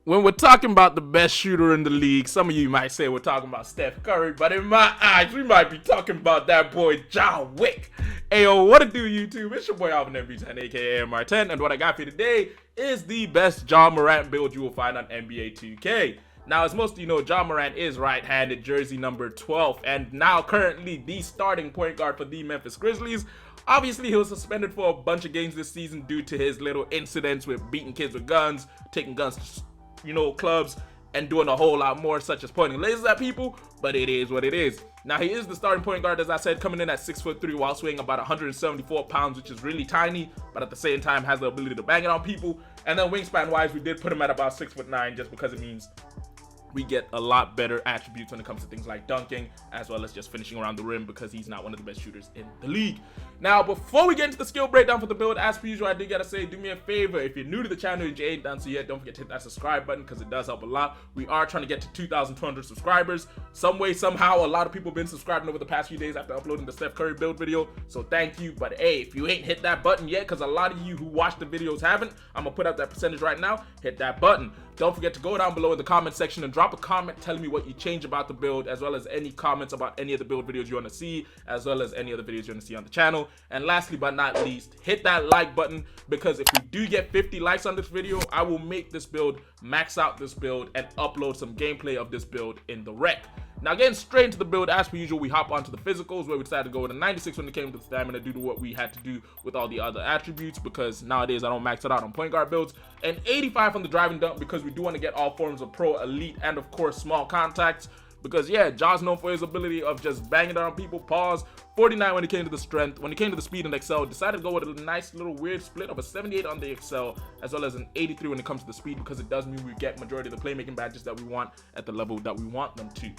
When we're talking about the best shooter in the league, some of you might say we're talking about Steph Curry, but in my eyes, we might be talking about that boy John Wick. Ayo, what it do, YouTube? It's your boy Alvin MB10, aka MR10, and what I got for you today is the best John Morant build you will find on NBA 2K. Now, as most of you know, John Morant is right-handed, jersey number 12, and now currently the starting point guard for the Memphis Grizzlies. Obviously, he was suspended for a bunch of games this season due to his little incidents with beating kids with guns, taking guns to clubs, and doing a whole lot more, such as pointing lasers at people, but it is what it is. Now, he is the starting point guard, as I said, coming in at 6'3" while weighing about 174 pounds, which is really tiny, but at the same time has the ability to bang it on people. And then wingspan-wise, we did put him at about 6'9", just because it means we get a lot better attributes when it comes to things like dunking, as well as just finishing around the rim, because he's not one of the best shooters in the league. Now, before we get into the skill breakdown for the build, as per usual, I do gotta say, do me a favor, if you're new to the channel and you ain't done so yet, don't forget to hit that subscribe button, because it does help a lot. We are trying to get to 2,200 subscribers. Some way, somehow, a lot of people have been subscribing over the past few days after uploading the Steph Curry build video, so thank you. But hey, if you ain't hit that button yet, because a lot of you who watch the videos haven't, I'm gonna put out that percentage right now, hit that button. Don't forget to go down below in the comment section and drop a comment telling me what you changed about the build, as well as any comments about any of the build videos you want to see, as well as any other videos you want to see on the channel. And lastly but not least, hit that like button, because if we do get 50 likes on this video, I will make this build, max out this build, and upload some gameplay of this build in the rec. Now, getting straight into the build, as per usual, we hop onto the physicals, where we decided to go with a 96 when it came to the stamina due to what we had to do with all the other attributes, because nowadays I don't max it out on point guard builds, and 85 on the driving dunk, because we do want to get all forms of pro, elite, and of course small contacts, because yeah, Ja's known for his ability of just banging it on people. Pause. 49 when it came to the strength. When it came to the speed and excel, decided to go with a nice little weird split of a 78 on the excel, as well as an 83 when it comes to the speed, because it does mean we get majority of the playmaking badges that we want at the level that we want them to.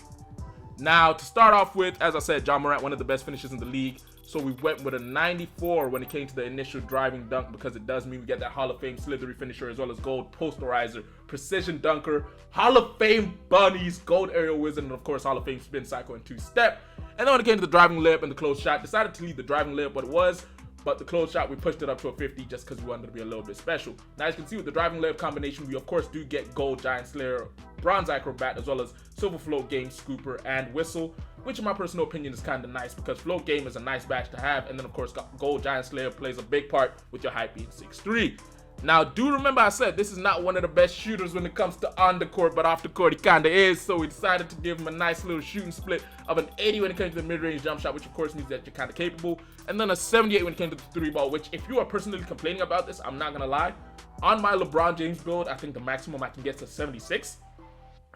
Now, to start off with, as I said, John Morant, one of the best finishers in the league. So we went with a 94 when it came to the initial driving dunk, because it does mean we get that Hall of Fame slithery finisher, as well as gold posterizer, precision dunker, Hall of Fame bunnies, gold aerial wizard, and of course Hall of Fame spin cycle and two-step. And then when it came to the driving layup and the close shot, decided to leave the driving layup what it was, but the close shot, we pushed it up to a 50 just because we wanted to be a little bit special. Now, as you can see with the driving layup combination, we of course do get gold giant slayer, bronze acrobat, as well as silver float game scooper and whistle, which in my personal opinion is kind of nice, because float game is a nice badge to have. And then of course gold giant slayer plays a big part with your height being 6'3". Now, do remember I said this is not one of the best shooters when it comes to on the court, but off the court he kind of is. So we decided to give him a nice little shooting split of an 80 when it came to the mid-range jump shot, which of course means that you're kind of capable. And then a 78 when it came to the three ball, which if you are personally complaining about this, I'm not going to lie. On my LeBron James build, I think the maximum I can get is a 76.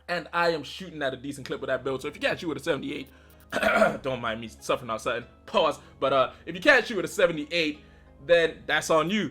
And I am shooting at a decent clip with that build. So if you can't shoot with a 78, don't mind me suffering outside. Pause. But if you can't shoot with a 78, then that's on you.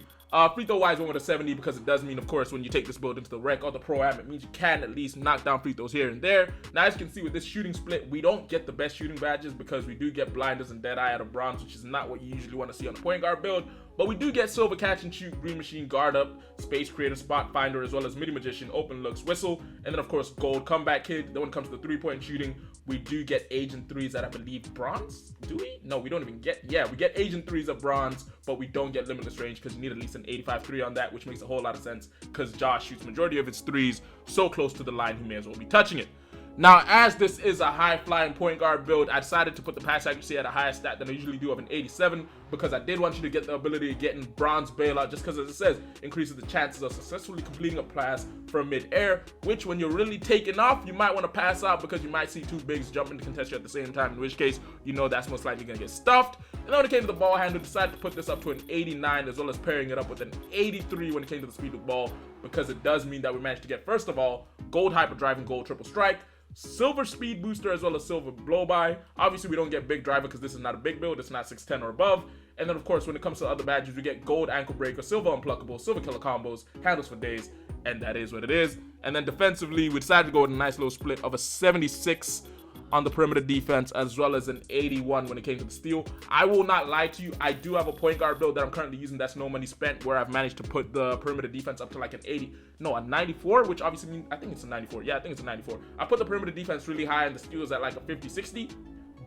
Free throw wise, went with a 70, because it does mean, of course, when you take this build into the rec or the pro am, it means you can at least knock down free throws here and there. Now, as you can see with this shooting split, we don't get the best shooting badges, because we do get blinders and dead eye out of bronze, which is not what you usually want to see on the point guard build. But we do get silver catch and shoot, green machine, guard up, space creator, spot finder, as well as midi magician, open looks, whistle, and then of course gold comeback kid. Then when it comes to the 3-point shooting, we do get agent threes that I believe bronze. Do we? No, we don't even get. Yeah, we get agent threes of bronze, but we don't get limitless range, because you need at least an 85 3 on that, which makes a whole lot of sense, because Josh shoots majority of his threes so close to the line he may as well be touching it. Now, as this is a high-flying point guard build, I decided to put the pass accuracy at a higher stat than I usually do of an 87, because I did want you to get the ability of getting bronze bailout, just because, as it says, increases the chances of successfully completing a pass from mid-air, which when you're really taking off, you might want to pass out, because you might see two bigs jumping to contest you at the same time, in which case, you know that's most likely going to get stuffed. And then when it came to the ball handle, decided to put this up to an 89, as well as pairing it up with an 83 when it came to the speed of the ball, because it does mean that we managed to get, first of all, gold hyper driving, gold triple strike, silver speed booster, as well as silver blow by. Obviously we don't get big driver, because this is not a big build, it's not 6'10 or above. And then of course when it comes to other badges, we get gold ankle breaker, silver unpluckable, silver killer combos, handles for days, and that is what it is. And then defensively, we decided to go with a nice little split of a 76 on the perimeter defense, as well as an 81 when it came to the steal. I will not lie to you, I do have a point guard build that I'm currently using that's no money spent, where I've managed to put the perimeter defense up to like an 80, no, a 94, which obviously means, I think it's a 94, yeah, I think it's a 94. I put the perimeter defense really high and the steals at like a 50, 60.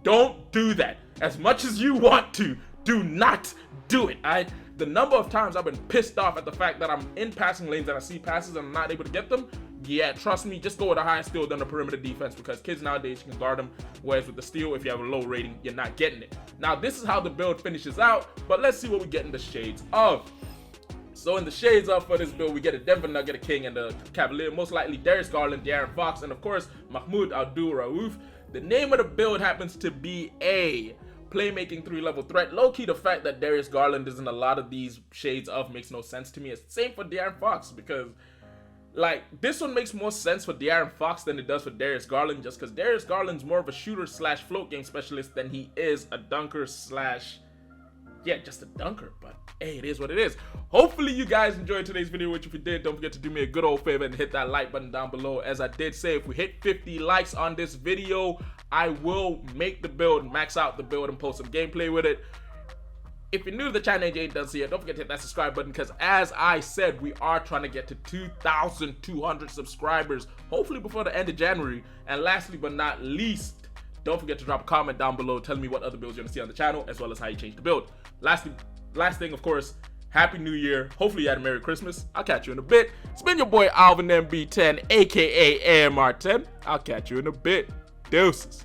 Don't do that. As much as you want to, do not do it. The number of times I've been pissed off at the fact that I'm in passing lanes and I see passes and I'm not able to get them, yeah, trust me, just go with a higher steal than a perimeter defense, because kids nowadays, you can guard them, whereas with the steal, if you have a low rating, you're not getting it. Now, this is how the build finishes out, but let's see what we get in the shades of. So in the shades of for this build, we get a Denver Nugget, a King, and a Cavalier. Most likely Darius Garland, De'Aaron Fox, and of course, Mahmoud Abdul-Rauf. The name of the build happens to be a playmaking 3-level threat. Low-key, the fact that Darius Garland is in a lot of these shades of makes no sense to me. It's the same for De'Aaron Fox, because like, this one makes more sense for De'Aaron Fox than it does for Darius Garland, just because Darius Garland's more of a shooter slash float game specialist than he is a dunker slash, yeah, just a dunker. But hey, it is what it is. Hopefully you guys enjoyed today's video, which if you did, don't forget to do me a good old favor and hit that like button down below. As I did say, if we hit 50 likes on this video, I will make the build, max out the build, and post some gameplay with it. If you're new to the channel and you ain't done so yet, don't forget to hit that subscribe button, because as I said, we are trying to get to 2,200 subscribers, hopefully before the end of January. And lastly but not least, don't forget to drop a comment down below telling me what other builds you want to see on the channel, as well as how you change the build. Last thing, of course, Happy New Year. Hopefully you had a Merry Christmas. I'll catch you in a bit. It's been your boy Alvin MB10, aka AMR10. I'll catch you in a bit. Deuces.